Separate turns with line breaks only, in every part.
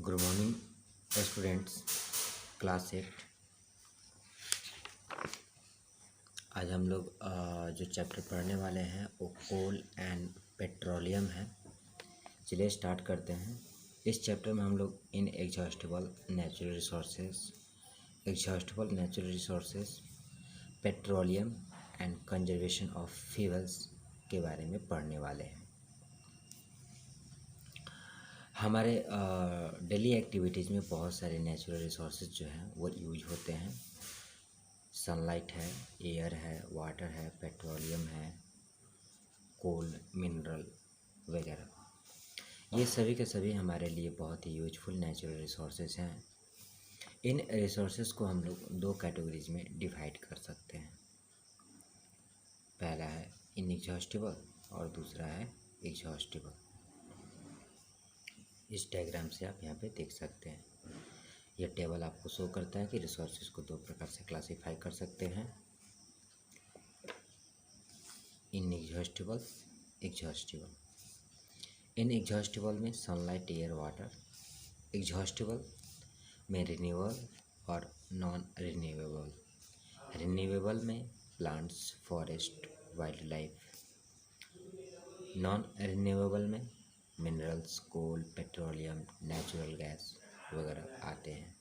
Good morning students, class 8। आज हम लोग जो चैप्टर पढ़ने वाले हैं वो कोल एंड पेट्रोलियम है। चलिए स्टार्ट करते हैं। इस चैप्टर में हम लोग inexhaustible natural resources, petroleum and conservation of fuels के बारे में पढ़ने वाले हैं। हमारे डेली एक्टिविटीज़ में बहुत सारे नेचुरल रिसोर्सेज जो हैं वो यूज होते हैं। सनलाइट है, एयर है, वाटर है, पेट्रोलियम है, कोल, मिनरल वगैरह। ये सभी के सभी हमारे लिए बहुत ही यूजफुल नेचुरल रिसोर्सेज हैं। इन रिसोर्सेज को हम लोग दो कैटेगरीज में डिवाइड कर सकते हैं। पहला है इनएग्जॉस्टिबल और दूसरा है एग्जॉस्टिबल। इस डायग्राम से आप यहाँ पे देख सकते हैं। यह टेबल आपको शो करता है कि रिसोर्सेज को दो प्रकार से क्लासिफाई कर सकते हैं, इनएग्जॉस्टिबल, एग्जॉस्टिबल। इनएग्जॉस्टिबल में सनलाइट, एयर, वाटर। एग्जॉस्टिबल में रिन्यूएबल और नॉन रिन्यूएबल। रिन्यूएबल में plants, forest, wild life. Non renewable में मिनरल्स, कोल, पेट्रोलियम, नेचुरल गैस वगैरह आते हैं।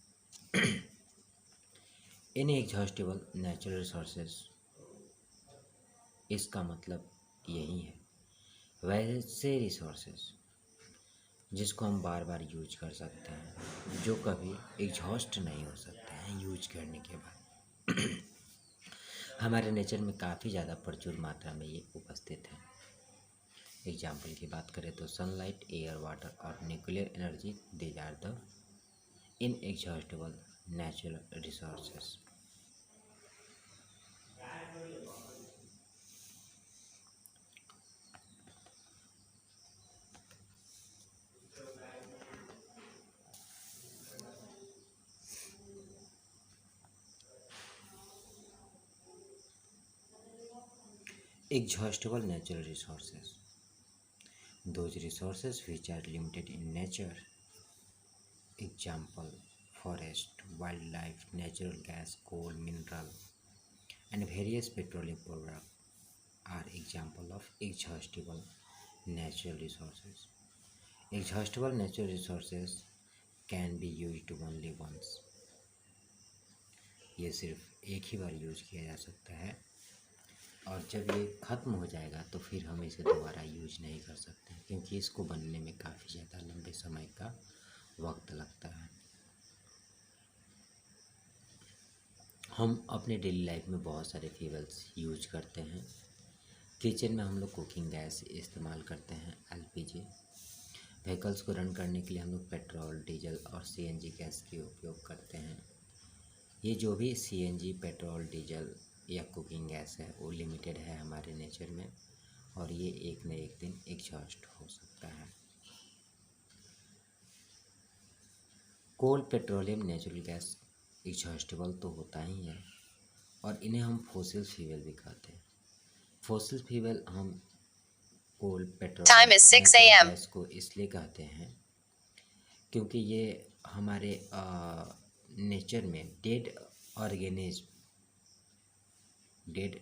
इनएग्जॉस्टिबल नेचुरल रिसोर्सेज, इसका मतलब यही है वैसे रिसोर्सेज जिसको हम बार बार यूज कर सकते हैं, जो कभी एग्जॉस्ट नहीं हो सकते हैं यूज करने के बाद। हमारे नेचर में काफ़ी ज़्यादा प्रचुर मात्रा में ये उपस्थित है। एग्जाम्पल की बात करें तो सनलाइट, एयर, वाटर और nuclear energy, these are the inexhaustible natural resources. Exhaustible natural resources, those resources which are limited in nature. Example: forest, wildlife, natural gas, coal, mineral, and various petroleum products are example of exhaustible natural resources. Exhaustible natural resources can be used only once. ये सिर्फ एक ही बार use किया जा सकता है, और जब ये ख़त्म हो जाएगा तो फिर हम इसे दोबारा यूज नहीं कर सकते, क्योंकि इसको बनने में काफ़ी ज़्यादा लंबे समय का वक्त लगता है। हम अपने डेली लाइफ में बहुत सारे फ्यूल्स यूज करते हैं। किचन में हम लोग कुकिंग गैस इस्तेमाल करते हैं, एलपीजी। व्हीकल्स को रन करने के लिए हम लोग पेट्रोल, डीजल और सीएनजी गैस के उपयोग करते हैं। ये जो भी सीएनजी, पेट्रोल, डीजल या कुकिंग गैस है वो लिमिटेड है हमारे नेचर में, और ये एक न एक दिन एग्जॉस्ट हो सकता है। कोल, पेट्रोलियम, नेचुरल गैस एग्जॉस्टिबल तो होता ही है, और इन्हें हम फॉसिल फ्यूल भी कहते हैं। फॉसिल फ्यूल हम कोल, पेट्रोलियम, नेचुरल गैस को इसलिए कहते हैं क्योंकि ये हमारे नेचर में डेड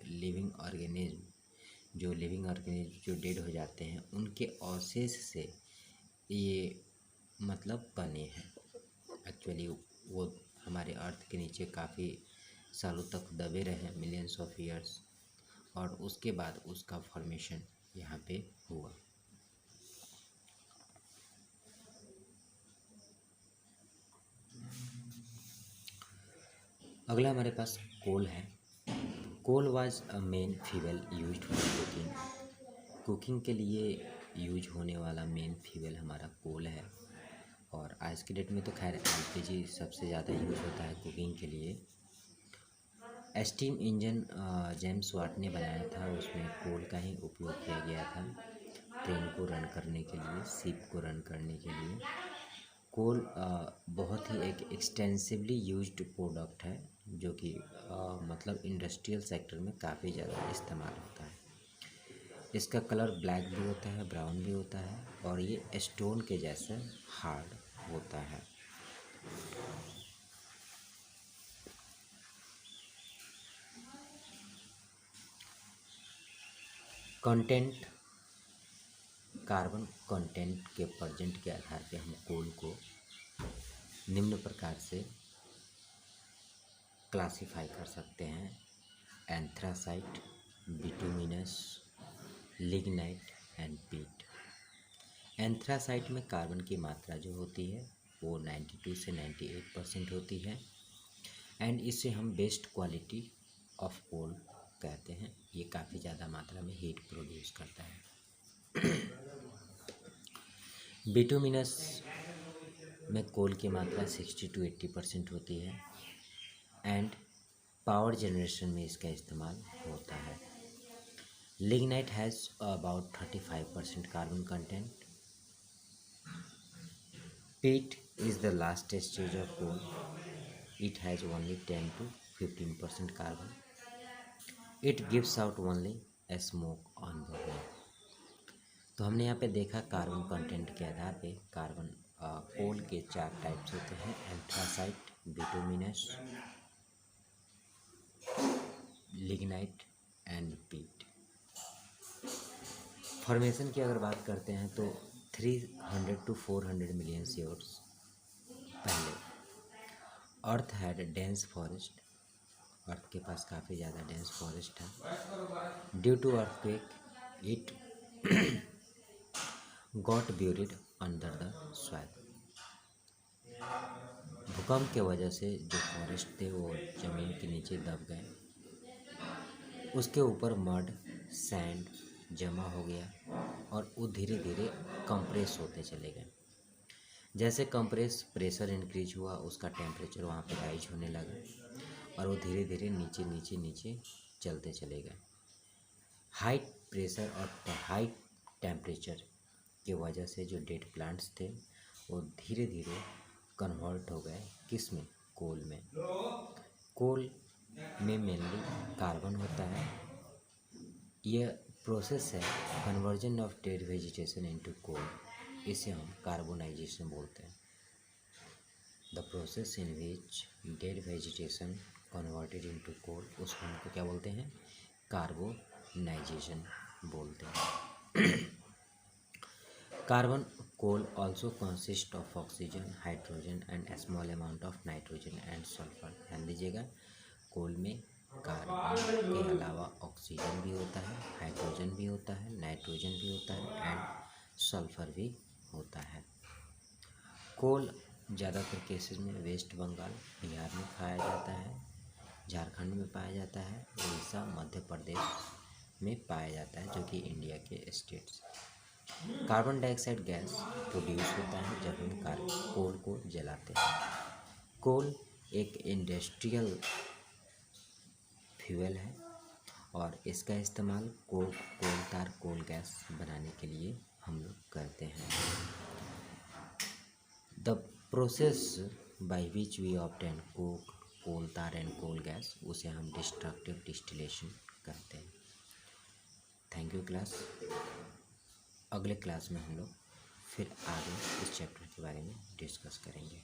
लिविंग ऑर्गेनिज्म जो डेड हो जाते हैं, उनके अवशेष से ये मतलब बने हैं। एक्चुअली वो हमारे अर्थ के नीचे काफ़ी सालों तक दबे रहे, मिलियंस ऑफ ईयर्स, और उसके बाद उसका फॉर्मेशन यहाँ पे हुआ। अगला हमारे पास कोल है। Coal was a main fuel used for cooking. Cooking के लिए यूज होने वाला मेन फ्यूल हमारा कोल है, और आज की डेट में तो खैर एलपीजी सबसे ज़्यादा यूज होता है कुकिंग के लिए। स्टीम इंजन जेम्स वाट ने बनाया था, उसमें कोल का ही उपयोग किया गया था ट्रेन को रन करने के लिए, शिप को रन करने के लिए। कोल बहुत ही एक एक्सटेंसिवली यूज्ड प्रोडक्ट है, जो कि मतलब इंडस्ट्रियल सेक्टर में काफ़ी ज़्यादा इस्तेमाल होता है। इसका कलर ब्लैक भी होता है, ब्राउन भी होता है, और ये स्टोन के जैसे हार्ड होता है। कंटेंट, कार्बन कंटेंट के प्रेजेंट के आधार पे हम कोल को निम्न प्रकार से क्लासिफाई कर सकते हैं: एंथ्रासाइट, बिटुमिनस, लिग्नाइट एंड पीट। एंथ्रासाइट में कार्बन की मात्रा जो होती है वो 92 से 98% होती है एंड इसे हम बेस्ट क्वालिटी ऑफ कोल कहते हैं। ये काफ़ी ज़्यादा मात्रा में हीट प्रोड्यूस करता है। बिटुमिनस में कोल की मात्रा 60 to 80% होती है एंड पावर जनरेशन में इसका इस्तेमाल होता है। Lignite has about 35% carbon content. Peat is the last stage of coal. It has only 10 to 15% carbon. It gives out only a smoke on burning. तो हमने यहाँ पे देखा कार्बन कंटेंट के आधार पे कार्बन कोल के 4 टाइप्स होते हैं: एंथ्रासाइट, बिटुमिनस, लिग्नाइट एंड पीट। फॉर्मेशन की अगर बात करते हैं तो 300 to 400 मिलियन ईयर्स पहले earth had dense forest. Earth के पास काफ़ी ज़्यादा डेंस फॉरेस्ट है। Due to earthquake it got buried under the soil. भूकंप के वजह से जो फॉरेस्ट थे वो ज़मीन के नीचे दब गए। उसके ऊपर मड, सैंड जमा हो गया और वो धीरे धीरे कंप्रेस होते चले गए। जैसे कंप्रेस प्रेशर इंक्रीज हुआ, उसका टेम्परेचर वहाँ पे राइज होने लगा और वो धीरे धीरे नीचे नीचे नीचे चलते चले गए। हाई प्रेशर और हाई टेम्परेचर की वजह से जो डेड प्लांट्स थे वो धीरे धीरे कन्वर्ट हो गए किस में? कोल में। कोल में मेनली कार्बन होता है। यह प्रोसेस है conversion of dead vegetation into coal. इसे हम कार्बोनाइजेशन बोलते हैं। The process in which dead vegetation converted into coal, उसको हमको क्या बोलते हैं? कार्बोनाइजेशन बोलते हैं। Carbon coal also consist of oxygen, hydrogen and a small amount of nitrogen and sulphur. ध्यान दीजिएगा, कोल में कार्बन के अलावा ऑक्सीजन भी होता है, हाइड्रोजन भी होता है, नाइट्रोजन भी होता है एंड सल्फर भी होता है। कोल ज़्यादातर केसेस में वेस्ट बंगाल, बिहार में पाया जाता है, झारखंड में पाया जाता है, उड़ीसा, मध्य प्रदेश में पाया जाता है, जो कि इंडिया के states. Carbon dioxide gas produce होता है जब हम कोल को जलाते हैं। कोल एक इंडस्ट्रियल फ्यूल है और इसका इस्तेमाल कोल तार कोल गैस बनाने के लिए हम लोग करते हैं। The process by which we obtain coke, coal tar and coal gas, उसे हम डिस्ट्रक्टिव डिस्टिलेशन कहते हैं। Thank you class. अगले क्लास में हम लोग फिर आगे इस चैप्टर के बारे में डिस्कस करेंगे।